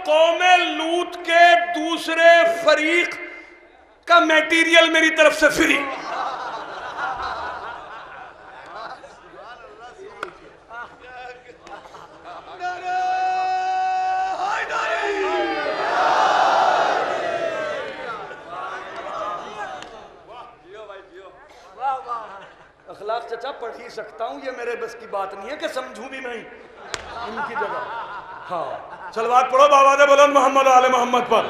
قوم لوط کے دوسرے فریق کا میٹیریل میری طرف سے فری. اخلاق چچا پڑھ ہی سکتا ہوں، یہ میرے بس کی بات نہیں ہے کہ سمجھوں بھی نہیں ان کی جگہ. ہاں صلوات پڑھو بآواز بلند محمد و آل محمد پر.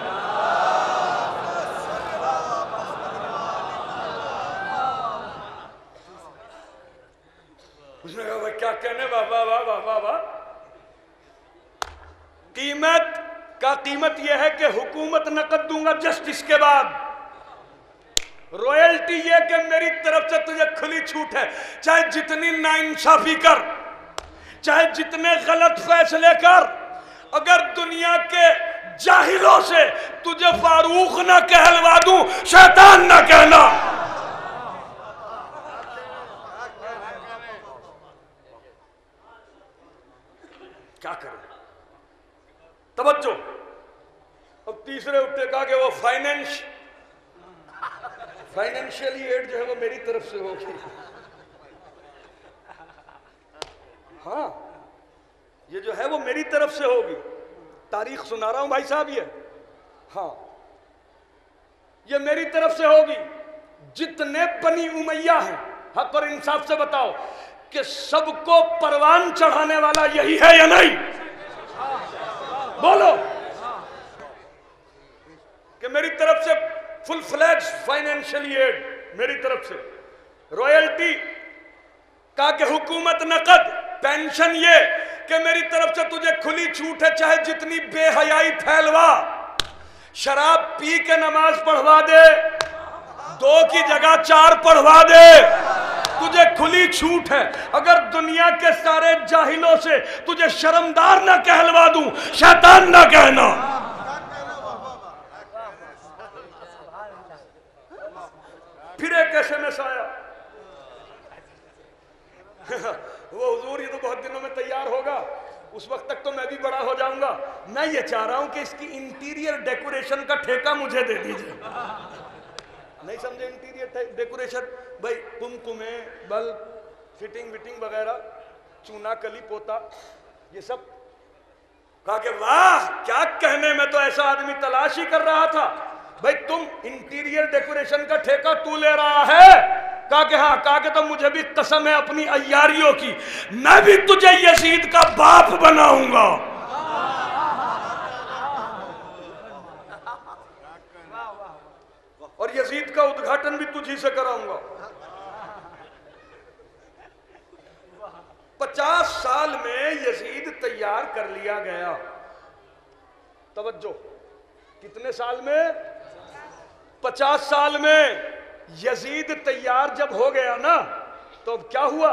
اس نے کہا بھائی کیا کہنے، واہ واہ واہ واہ واہ واہ. قیمت یہ ہے کہ حکومت نقد دوں گا جسٹ اس کے بعد. رویلٹی یہ کہ میری طرف سے تجھے کھلی چھوٹ ہے، چاہے جتنی ناانصافی کر، چاہے جتنے غلط فیصلے کر. اگر دنیا کے جاہلوں سے تجھے فاروق نہ کہلوا دوں، شیطان نہ کہنا. کیا کریں؟ توجہ. اب تیسرے اٹھے کہا کہ وہ فائنینشیلی ایڈ جو ہے وہ میری طرف سے ہوگی. ہاں یہ جو ہے وہ میری طرف سے ہوگی. تاریخ سنا رہا ہوں بھائی صاحب، یہ ہاں یہ میری طرف سے ہوگی. جتنے بنی امیہ ہیں، حق اور انصاف سے بتاؤ کہ سب کو پروان چڑھانے والا یہی ہے یا نہیں؟ بولو کہ میری طرف سے فل فلیج فائنینشلی ایڈ میری طرف سے. رویلٹی کہا کہ حکومت نقد. پینشن یہ کہ میری طرف سے تجھے کھلی چھوٹ ہے، چاہے جتنی بے حیائی پھیلوا. شراب پی کے نماز پڑھوا دے، 2 کی جگہ 4 پڑھوا دے، تجھے کھلی چھوٹ ہے. اگر دنیا کے سارے جاہلوں سے تجھے شرمدار نہ کہلوا دوں، شیطان نہ کہنا. پھر ایک ایسے میں آیا وہ حضور یہ تو بہت دنوں میں تیار ہوگا، اس وقت تک تو میں بھی بڑا ہو جاؤں گا. میں یہ چاہ رہا ہوں کہ اس کی انٹیریئر ڈیکوریشن کا ٹھیکہ مجھے دے دیجئے. نہیں سمجھے انٹیریئر ڈیکوریشن؟ بھائی کمکمے، بلب، فٹنگ وٹنگ وغیرہ، چونا کلی پوتا، یہ سب. کہا کہ واہ کیا کہنے، میں تو ایسا آدمی تلاش ہی کر رہا تھا. بھائی تم انٹیریئر ڈیکوریشن کا ٹھیکہ تو لے رہا ہے؟ کہا کہ ہاں. کہا کہ تو مجھے بھی قسم ہے اپنی عیاریوں کی، میں بھی تجھے یزید کا باپ بناؤں گا. اور یزید کا ادگھاٹن بھی تجھی سے کراؤں گا. 50 سال میں یزید تیار کر لیا گیا. توجہ، کتنے سال میں؟ 50 سال میں. یزید تیار جب ہو گیا نا تو اب کیا ہوا؟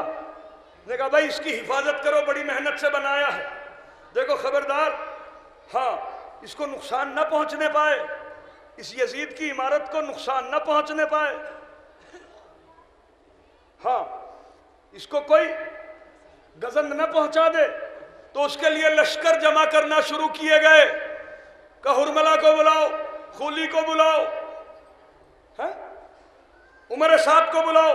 نے کہا بھائی اس کی حفاظت کرو، بڑی محنت سے بنایا ہے، دیکھو خبردار ہاں اس کو نقصان نہ پہنچنے پائے، اس یزید کی عمارت کو نقصان نہ پہنچنے پائے. ہاں اس کو کوئی گزند نہ پہنچا دے. تو اس کے لیے لشکر جمع کرنا شروع کیے گئے. کہ ہرملہ کو بلاؤ، خولی کو بلاؤ، عمر سعد کو بلاؤ.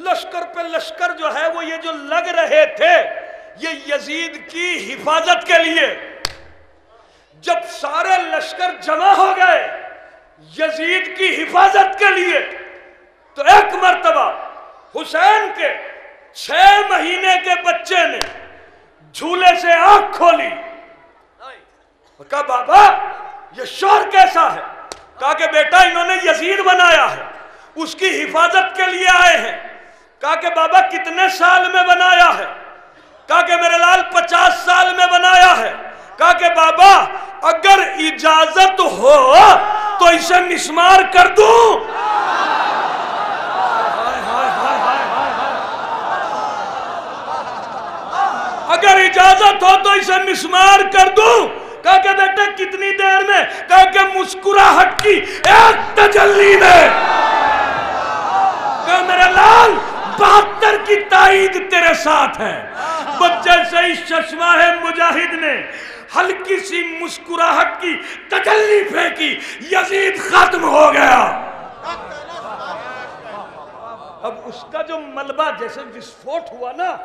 لشکر پہ لشکر جو ہے وہ یہ جو لگ رہے تھے یہ یزید کی حفاظت کے لیے. جب سارے لشکر جمع ہو گئے یزید کی حفاظت کے لیے تو ایک مرتبہ حسین کے 6 مہینے کے بچے نے جھولے سے آنکھ کھولی. کہا بابا یہ شور کیسا ہے؟ کہا کہ بیٹا انہوں نے یزید بنایا ہے، اس کی حفاظت کے لیے آئے ہیں. کہا کہ بابا کتنے سال میں بنایا ہے؟ کہا کہ میرے لال 50 سال میں بنایا ہے. کہا کہ بابا اگر اجازت ہو تو اسے مسمار کر دوں. اگر اجازت ہو تو اسے مسمار کر دوں. کہا کہ بیٹا کتنی دیر میں؟ کہا کہ مسکراہٹ کی ایک تجلی میں. کہا میرے لال 72 کی تائید تیرے ساتھ ہے. بچے سے اس چشمہ مجاہد نے ہلکی سی مسکراہٹ کی تجلی پھینکی، یزید ختم ہو گیا۔ اب اس کا جو ملبہ جیسے وسفوٹ ہوا نا،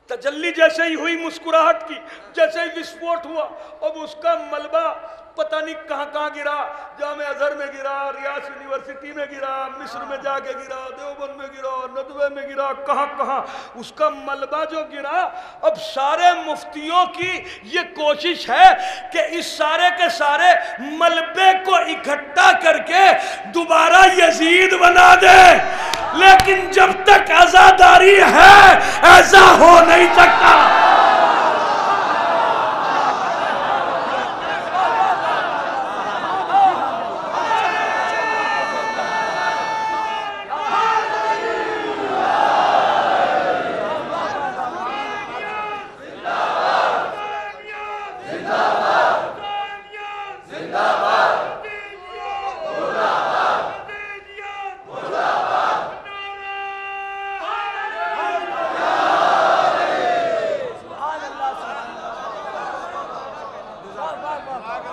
تجلی جیسے ہی ہوئی مسکراہٹ کی، جیسے ہی وسفوٹ ہوا، اب اس کا ملبہ پتہ نہیں کہاں کہاں گرا، جامعہ ازہر میں گرا، ریاض یونیورسٹی میں گرا، مصر میں جا کے گرا، دیوبند میں گرا، ندوہ میں گرا، کہاں کہاں اس کا ملبہ جو گرا۔ اب سارے مفتیوں کی یہ کوشش ہے کہ اس سارے کے سارے ملبے کو اکٹھا کر کے دوبارہ یزید بنا دے، لیکن جب تک عزاداری ہے ایسا ہو نہیں سکتا۔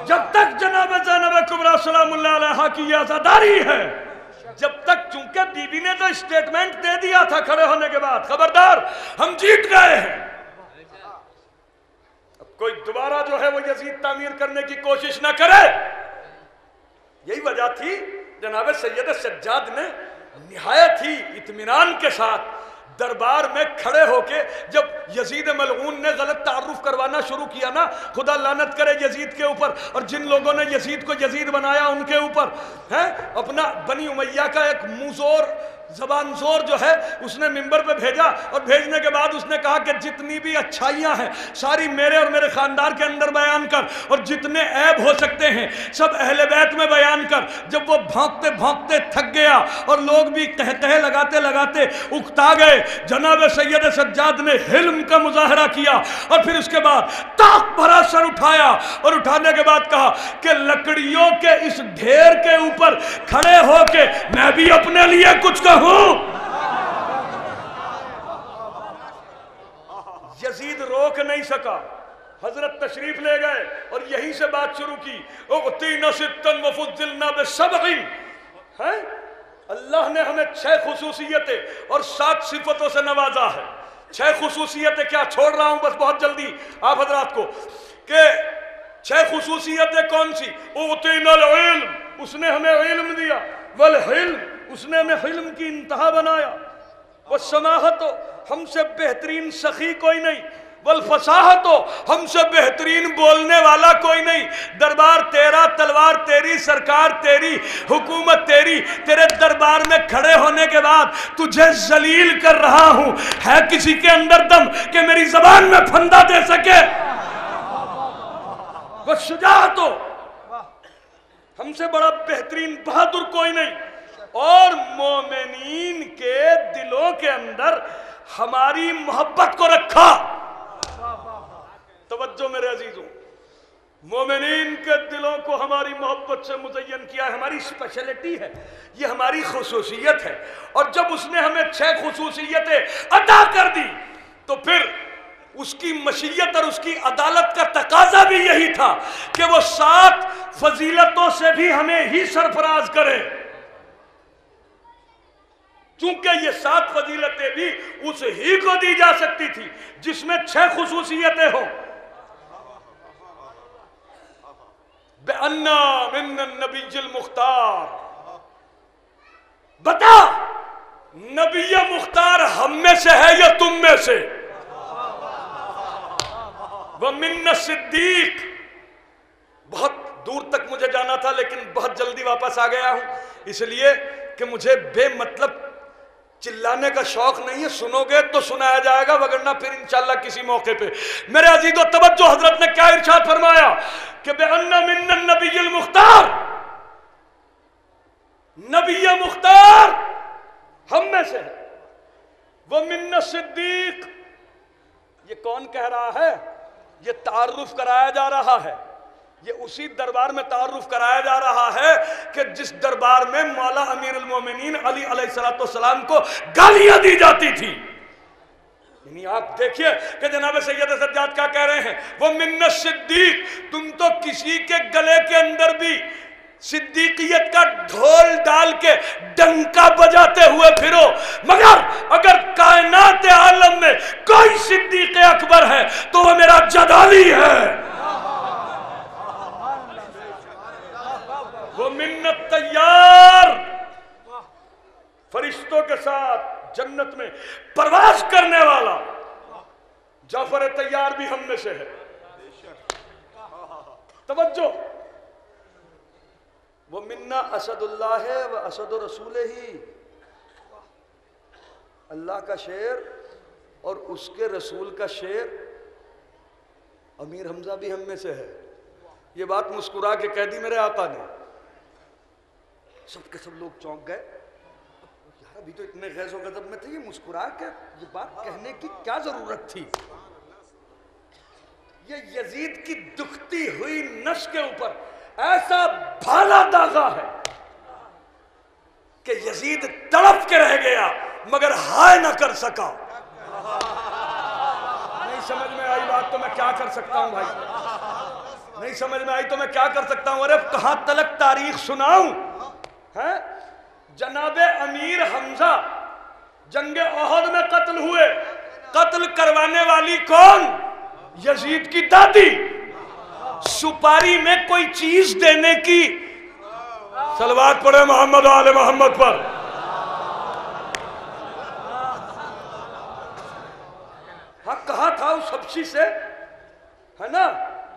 جب تک جناب زینب کبریٰ سلام اللہ علیہا کی یہ عزاداری ہے، جب تک، چونکہ بی بی نے تو اسٹیٹمنٹ دے دیا تھا کھڑے ہونے کے بعد، خبردار ہم جیت گئے ہیں، اب کوئی دوبارہ جو ہے وہ یزید تعمیر کرنے کی کوشش نہ کرے۔ یہی وجہ تھی جناب سید سجاد نے نہایت ہی اطمینان کے ساتھ دربار میں کھڑے ہو کے، جب یزید ملعون نے غلط تعارف کروانا شروع کیا نا، خدا لعنت کرے یزید کے اوپر، اور جن لوگوں نے یزید کو یزید بنایا ان کے اوپر، اپنا بنی امیہ کا ایک منہ زبان زور جو ہے اس نے منبر پہ بھیجا، اور بھیجنے کے بعد اس نے کہا کہ جتنی بھی اچھائیاں ہیں ساری میرے اور میرے خاندان کے اندر بیان کر، اور جتنے عیب ہو سکتے ہیں سب اہل بیت میں بیان کر۔ جب وہ بھونکتے بھونکتے تھک گیا اور لوگ بھی قہقہے لگاتے لگاتے اکتا گئے، جناب سید سجاد نے حلم کا مظاہرہ کیا، اور پھر اس کے بعد طاق بھرا سر اٹھایا، اور اٹھانے کے بعد کہا کہ لکڑیوں کے اس ڈھیر کے اوپر کھڑے ہو کے میں بھی اپنے لیے کچھ کہوں۔ یزید روک نہیں سکا، حضرت تشریف لے گئے اور یہیں سے بات شروع کی، اُعْطِينَا سِتًّا وَفُضِّلْنَا بِسَبْعٍ، اللہ نے ہمیں 6 خصوصیتیں اور 7 صفتوں سے نوازا ہے۔ 6 خصوصیتیں کیا چھوڑ رہا ہوں بس بہت جلدی آپ حضرات کو، کہ 6 خصوصیتیں کون سی؟ اُعْطِينَا الْعِلْمِ، اس نے ہمیں علم دیا، وَالْحِلْمِ، اس نے ہمیں حلم کی انتہا بنایا، وَالسَّمَاحَةُ، ہم سے بہترین سخی کوئی نہیں، وَالْفَصَاحَةُ، ہم سے بہترین بولنے والا کوئی نہیں، دربار تیرا، تلوار تیری، سرکار تیری، حکومت تیری، تیرے دربار میں کھڑے ہونے کے بعد تجھے ذلیل کر رہا ہوں، ہے کسی کے اندر دم کہ میری زبان میں پھندہ دے سکے؟ وَالشُّجَاعَةُ، ہم سے بڑا بہترین بہادر کوئی نہیں، اور مومنین کے دلوں کے اندر ہماری محبت کو رکھا۔ توجہ میرے عزیزوں، مومنین کے دلوں کو ہماری محبت سے مزین کیا ہے، ہماری اسپیشلٹی ہے، یہ ہماری خصوصیت ہے، اور جب اس نے ہمیں 6 خصوصیتیں عطا کر دی تو پھر اس کی مشیت اور اس کی عدالت کا تقاضا بھی یہی تھا کہ وہ 7 فضیلتوں سے بھی ہمیں ہی سرفراز کرے، چونکہ یہ 7 فضیلتیں بھی اس ہی کو دی جا سکتی تھی جس میں 6 خصوصیتیں ہوں۔ بِأَنَّا مِنَّ النَّبِيِّ الْمُخْتَارِ، بتا نبی مختار ہم میں سے ہے یا تم میں سے؟ وَمِنَّ الصِّدِّيقِ، بہت دور تک مجھے جانا تھا لیکن بہت جلدی واپس آ گیا ہوں، اس لیے کہ مجھے بے مطلب چلانے کا شوق نہیں ہے، سنو گے تو سنایا جائے گا، وگرنہ پھر انشاءاللہ کسی موقع پہ۔ میرے عزیز و توجہ، حضرت نے کیا ارشاد فرمایا کہ بِأَنَّ مِنَّ النَّبِيِّ الْمُخْتَارِ، نبی مختار ہم میں سے ہے، وَمِنَّ الصِّدِّيقِ، یہ کون کہہ رہا ہے؟ یہ تعارف کرایا جا رہا ہے، یہ اسی دربار میں تعارف کرایا جا رہا ہے کہ جس دربار میں مولا امیر المومنین علی علیہ السلام کو گالیاں دی جاتی تھی، یعنی آپ دیکھیے کہ جناب سید سجاد کیا کہہ رہے ہیں، وہ من صدیق، تم تو کسی کے گلے کے اندر بھی صدیقیت کا ڈھول ڈال کے ڈنکا بجاتے ہوئے پھرو، مگر اگر کائنات عالم میں کوئی صدیق اکبر ہے تو وہ میرا جدالی ہے۔ وہ منت تیار، فرشتوں کے ساتھ جنت میں پرواز کرنے والا جعفر تیار بھی ہم میں سے ہے۔ توجہ، وہ منا اسد اللہ ہے و اسد رسول ہی، اللہ کا شیر اور اس کے رسول کا شیر امیر حمزہ بھی ہم میں سے ہے۔ یہ بات مسکرا کے کہہ دی میرے آقا نے، سب کے سب لوگ چونک گئے، یار ابھی تو اتنے غیظ و غضب میں تھے، یہ مسکرا کے یہ بات کہنے کی کیا ضرورت تھی؟ یہ یزید کی دکھتی ہوئی نس کے اوپر ایسا بھالا داغا ہے کہ یزید تڑپ کے رہ گیا مگر ہائے نہ کر سکا۔ نہیں سمجھ میں آئی بات تو میں کیا کر سکتا ہوں بھائی، نہیں سمجھ میں آئی تو میں کیا کر سکتا ہوں؟ ارے کہاں تلک تاریخ سناؤں؟ جناب امیر حمزہ جنگ احد میں قتل ہوئے، قتل کروانے والی کون؟ یزید کی دادی۔ سپاری میں کوئی چیز دینے کی، صلوات پڑھے محمد آل محمد پر، ہاں کہا تھا اس حبشی سے، ہے نا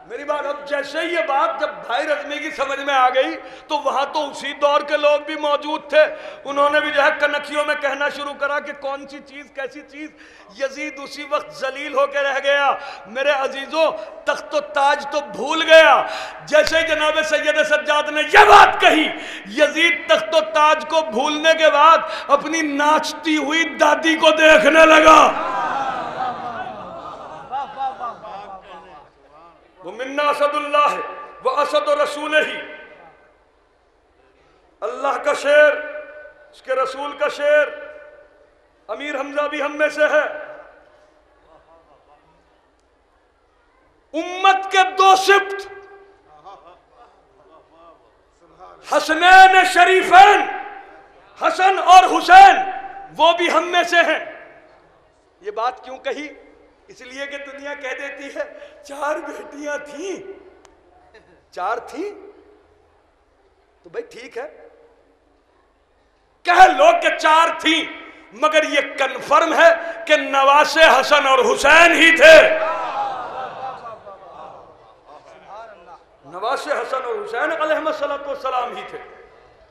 میری بات؟ اب جیسے یہ بات جب بھائی رضمی کی سمجھ میں آ گئی تو وہاں تو اسی دور کے لوگ بھی موجود تھے، انہوں نے بھی جو ہے کنکھیوں میں کہنا شروع کرا کہ کون سی چیز کیسی چیز۔ یزید اسی وقت ذلیل ہو کے رہ گیا۔ میرے عزیزوں، تخت و تاج تو بھول گیا، جیسے جناب سید سجاد نے یہ بات کہی، یزید تخت و تاج کو بھولنے کے بعد اپنی ناچتی ہوئی دادی کو دیکھنے لگا۔ وہ منا اسد اللہ و اسد رسول ہی، اللہ کا شیر، اس کے رسول کا شیر، امیر حمزہ بھی ہم میں سے ہے۔ امت کے دو صفت، حسنین شریفین، حسن اور حسین، وہ بھی ہم میں سے ہیں۔ یہ بات کیوں کہی؟ اس لیے کہ دنیا کہہ دیتی ہے 4 بیٹیاں تھیں، 4 تھیں تو بھئی ٹھیک ہے کہہ لو کہ 4 تھیں، مگر یہ کنفرم ہے کہ نواسے حسن اور حسین ہی تھے۔ نواسے حسن اور حسین علیہ السلام ہی تھے۔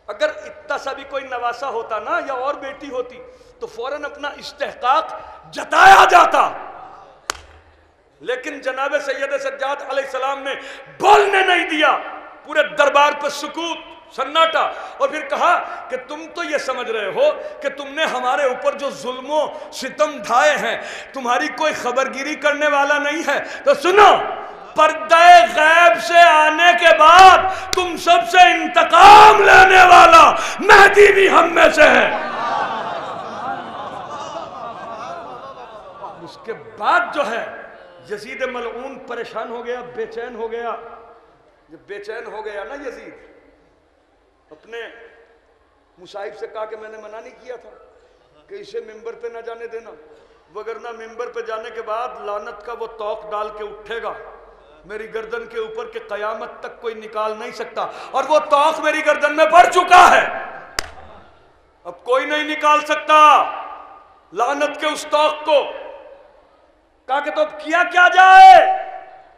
اگر اتنا سا بھی کوئی نواسہ ہوتا نا یا اور بیٹی ہوتی تو فوراً اپنا استحقاق جتایا جاتا، لیکن جناب سید سجاد علیہ السلام نے بولنے نہیں دیا، پورے دربار پر سکوت، سناٹا، اور پھر کہا کہ تم تو یہ سمجھ رہے ہو کہ تم نے ہمارے اوپر جو ظلم و ستم ڈھائے ہیں تمہاری کوئی خبرگیری کرنے والا نہیں ہے، تو سنو، پردہ غیب سے آنے کے بعد تم سب سے انتقام لینے والا مہدی بھی ہم میں سے ہے۔ اس کے بعد جو ہے یزید ملعون پریشان ہو گیا، بے چین ہو گیا۔ جب بے چین ہو گیا نا یزید، اپنے مصاحب سے کہا کہ میں نے منع نہیں کیا تھا کہ اسے ممبر پہ نہ جانے دینا، وگرنہ ممبر پہ جانے کے بعد لعنت کا وہ توق ڈال کے اٹھے گا میری گردن کے اوپر کہ قیامت تک کوئی نکال نہیں سکتا، اور وہ توق میری گردن میں پڑ چکا ہے، اب کوئی نہیں نکال سکتا لعنت کے اس توق کو۔ کہا کہ تو اب کیا جائے؟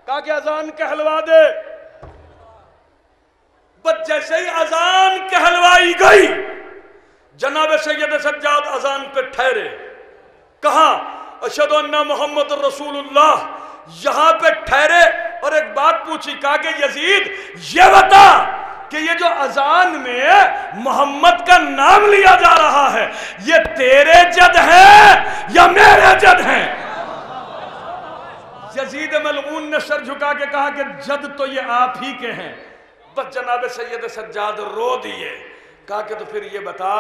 کہا کہ اذان کہلوا دے۔ بس جیسے ہی اذان کہلوائی گئی، جناب سید سجاد اذان پہ ٹھہرے، کہا اشہدو ان محمد رسول اللہ، یہاں پہ ٹھہرے اور ایک بات پوچھی، کہا کہ یزید یہ بتا کہ یہ جو اذان میں محمد کا نام لیا جا رہا ہے یہ تیرے جد ہیں یا میرے جد ہیں؟ یزید ملعون نے سر جھکا کے کہا کہ جد تو یہ آپ ہی کے ہیں۔ بس جناب سید سجاد رو دیے، کہا کہ تو پھر یہ بتا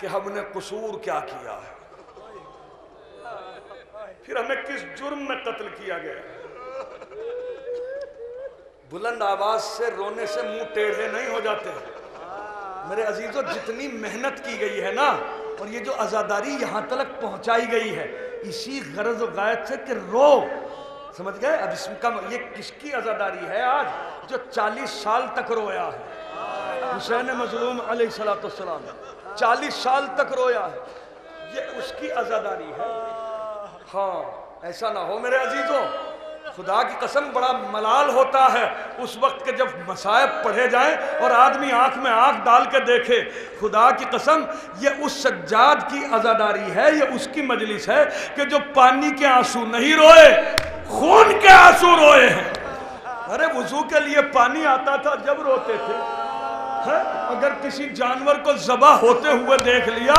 کہ ہم نے قصور کیا کیا ہے؟ پھر ہمیں کس جرم میں قتل کیا گیا؟ بلند آواز سے رونے سے منہ ٹیڑھے نہیں ہو جاتے میرے عزیزو. جتنی محنت کی گئی ہے نا، اور یہ جو عزاداری یہاں تک پہنچائی گئی ہے، اسی غرض و غایت سے کہ رو. سمجھ گئے؟ اب اس کا یہ کس کی عزاداری ہے آج؟ جو 40 سال تک رویا ہے. حسین مظلوم علیہ السلام 40 سال تک رویا ہے، یہ اس کی عزاداری ہے. ہاں ایسا نہ ہو میرے عزیزوں، خدا کی قسم بڑا ملال ہوتا ہے اس وقت کہ جب مصائب پڑھے جائیں اور آدمی آنکھ میں آنکھ ڈال کے دیکھے. خدا کی قسم یہ اس سجاد کی عزاداری ہے، یہ اس کی مجلس ہے کہ جو پانی کے آنسو نہیں روئے، خون کے آنسو روئے ہیں. ارے وضو کے لیے پانی آتا تھا جب روتے تھے. اگر کسی جانور کو ذبح ہوتے ہوئے دیکھ لیا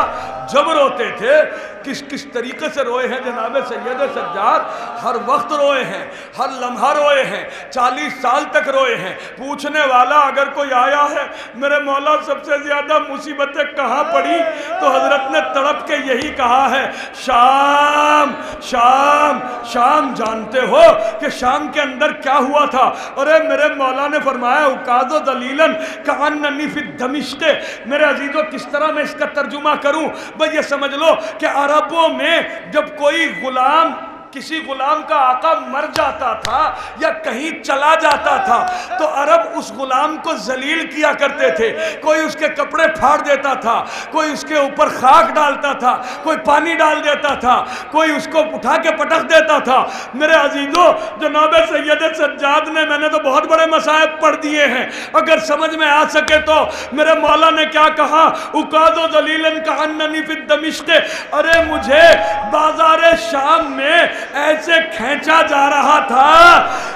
جب روتے تھے. کس طریقے سے روئے ہیں جناب سید سجاد. ہر وقت روئے ہیں، ہر لمحہ روئے ہیں، 40 سال تک روئے ہیں. پوچھنے والا اگر کوئی آیا ہے میرے مولا سب سے زیادہ مصیبتیں کہاں پڑی، تو حضرت نے تڑپ کے یہی کہا ہے، شام شام شام. جانتے ہو کہ شام کے اندر کیا ہوا تھا؟ ارے میرے مولا نے فرمایا اکادو دلیلاً کأننی فی دمشق. میرے عزیزو کس طرح میں اس کا ترجمہ کروں؟ بھئی یہ سمجھ لو کہ عربوں میں جب کوئی غلام، کسی غلام کا آقا مر جاتا تھا یا کہیں چلا جاتا تھا تو عرب اس غلام کو ذلیل کیا کرتے تھے. کوئی اس کے کپڑے پھاڑ دیتا تھا، کوئی اس کے اوپر خاک ڈالتا تھا، کوئی پانی ڈال دیتا تھا، کوئی اس کو اٹھا کے پٹک دیتا تھا. میرے عزیزو جناب سید سجاد نے، میں نے تو بہت بڑے مصائب پڑھ دیے ہیں، اگر سمجھ میں آ سکے تو میرے مولا نے کیا کہا؟ اکادو ذلیلاً کأننی فی دمشق. ارے مجھے بازار شام میں ایسے کھینچا جا رہا تھا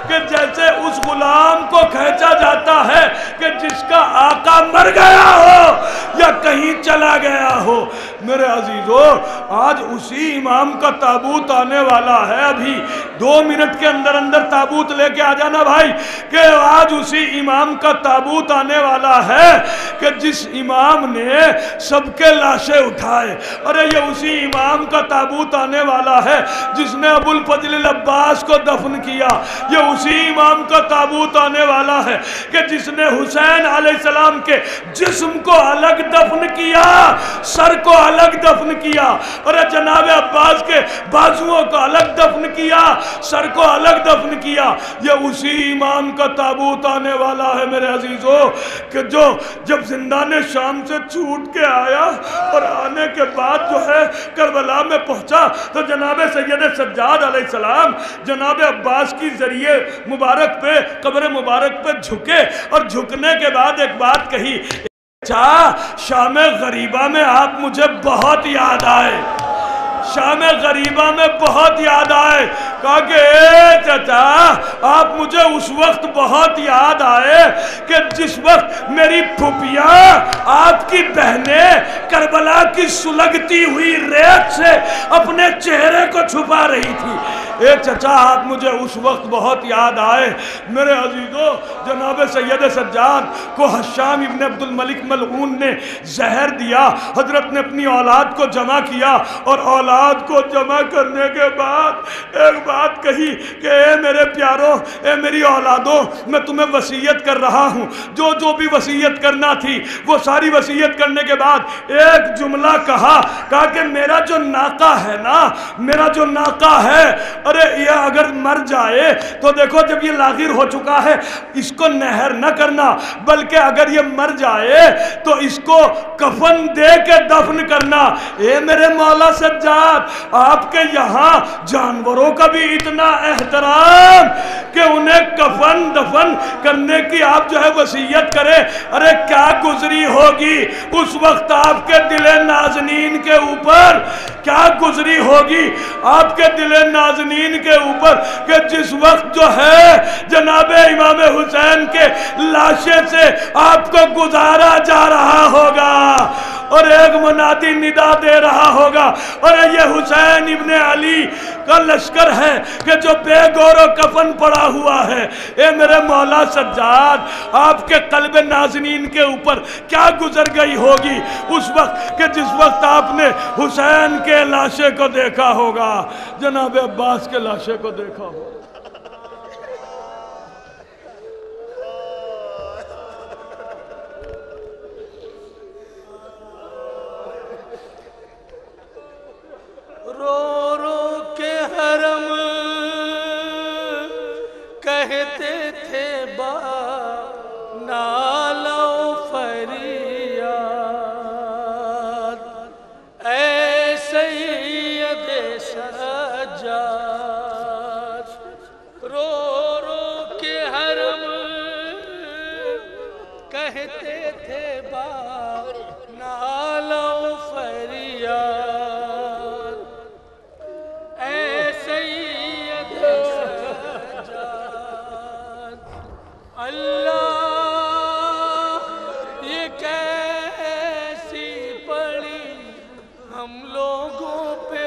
کہ جیسے اس غلام کو کھینچا جاتا ہے کہ جس کا آقا مر گیا ہو یا کہیں چلا گیا ہو. میرے عزیزو آج اسی امام کا تابوت آنے والا ہے. ابھی 2 منٹ کے اندر اندر تابوت لے کے آ جانا بھائی، کہ آج اسی امام کا تابوت آنے والا ہے کہ جس امام نے سب کے لاشیں اٹھائے. ارے یہ اسی امام کا تابوت آنے والا ہے جس نے ابو الفضل العباس کو دفن کیا. یہ اسی امام کا تابوت آنے والا ہے کہ جس نے حسین علیہ السلام کے جسم کو الگ دفن کیا، سر کو الگ دفن کیا، اور جناب عباس کے بازوؤں کو الگ دفن کیا، سر کو الگ دفن کیا. یہ اسی امام کا تابوت آنے والا ہے میرے عزیزو کہ جو جب زندان شام سے چھوٹ کے آیا اور آنے کے بعد جو ہے کربلا میں پہنچا تو جناب سید سجاد علیہ السلام جناب عباس کی ذریعے مبارک پہ، قبر مبارک پہ جھکے، اور جھکنے کے بعد ایک بات کہی، شام غریبہ میں آپ مجھے بہت یاد آئے. شام غریبہ میں بہت یاد آئے. کہا کہ اے چچا آپ مجھے اس وقت بہت یاد آئے کہ جس وقت میری پھوپھیاں آپ کی بہنیں کربلا کی سلگتی ہوئی ریت سے اپنے چہرے کو چھپا رہی تھی. اے چچا آپ مجھے اس وقت بہت یاد آئے. میرے عزیزو جناب سید سجاد کو حشام ابن عبد الملک ملعون نے زہر دیا. حضرت نے اپنی اولاد کو جمع کیا اور اولاد کو جمع کرنے کے بعد ایک بات کہی کہ اے میرے پیاروں، اے میری اولادوں، میں تمہیں وصیت کر رہا ہوں. جو بھی وصیت کرنا تھی وہ ساری وصیت کرنے کے بعد ایک جملہ کہا کہ میرا جو ناقہ ہے نا، میرا جو ناقہ ہے، ارے یہ اگر مر جائے تو دیکھو جب یہ لاغر ہو چکا ہے اس کو نہر نہ کرنا، بلکہ اگر یہ مر جائے تو اس کو کفن دے کے دفن کرنا. اے میرے مولا سجاد آپ کے یہاں جانوروں کا بھی اتنا احترام کہ انہیں کفن دفن کرنے کی آپ جو ہے وصیت کرے. ارے کیا گزری ہوگی اس وقت آپ کے دل نازنین کے اوپر، کیا گزری ہوگی آپ کے دل نازنین کے اوپر کہ جس وقت جو ہے جناب امام حسین کے لاشے سے آپ کو گزارا جا رہا ہوگا. اور ایک منادی ندا دے رہا ہوگا، اور یہ حسین ابن علی کا لشکر ہے کہ جو بے گور و کفن پڑا ہوا ہے۔ اے میرے مولا سجاد، آپ کے قلب ناظرین کے اوپر کیا گزر گئی ہوگی اس وقت کہ جس وقت آپ نے حسین کے لاشے کو دیکھا ہوگا، جناب عباس کے لاشے کو دیکھا ہوگا۔ رو رو کے حرم کہتے تھے با نالہ و فریاد، اے سید سجاد، رو رو کے حرم کہتے تھے با نالہ و فریاد، اللہ یہ کیسی پڑی ہم لوگوں پہ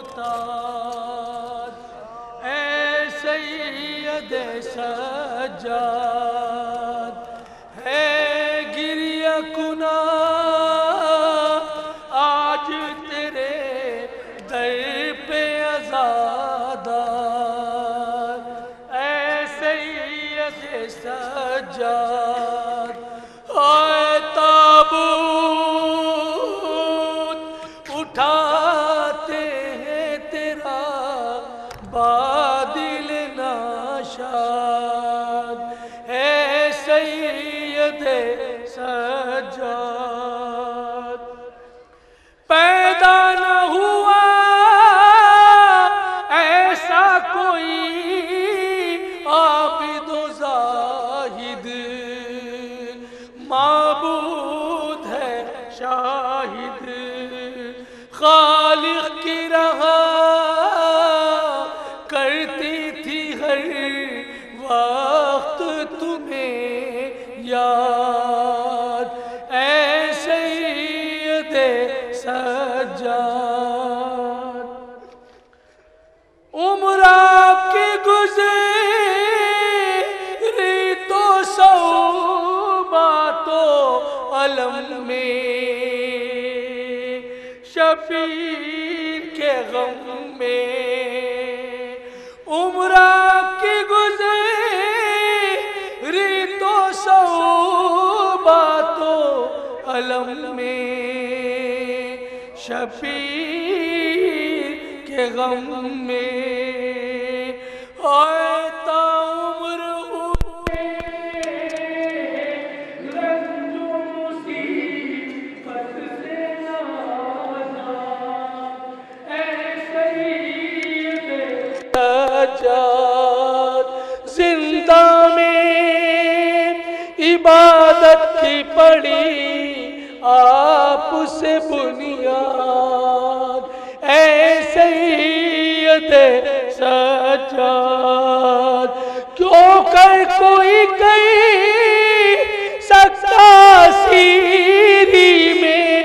افتاد، اے سید سجاد، ہے گریہ کناں آج تیرے در پہ عزادار، اے سید سجاد، آئے تابوت اٹھاتے ہیں تیرا بادل ناشاد، اے سید سجاد، پیدا نہ ہوا ایسا کوئی عابد و زاہد، معبود ہے شاہد، خالق کی رہا کرتی تھی ہر وقت تمہیں یاد، اے سید سجاد، عمر آپ کی گزری تو صوبہ تو علم میں، شبیر کے غم میں، عمر آپ کی گزری تو صوبہ تو علم میں، شبیر کے غم میں، آئے تا عمر ہوئے رنج و مصیبت سے نازا، اے سید سجاد، زندہ میں عبادت کی پڑی آپ سے بنیاد، اے سید سجاد، کیوں کر کوئی کہیں سکتا سیری میں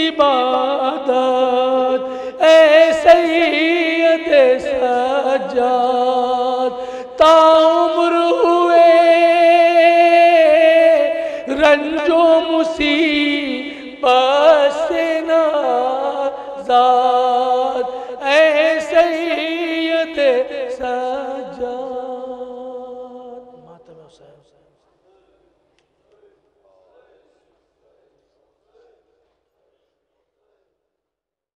عبادت، اے سید سجاد، تا عمر ہوئے رنج و مصیبت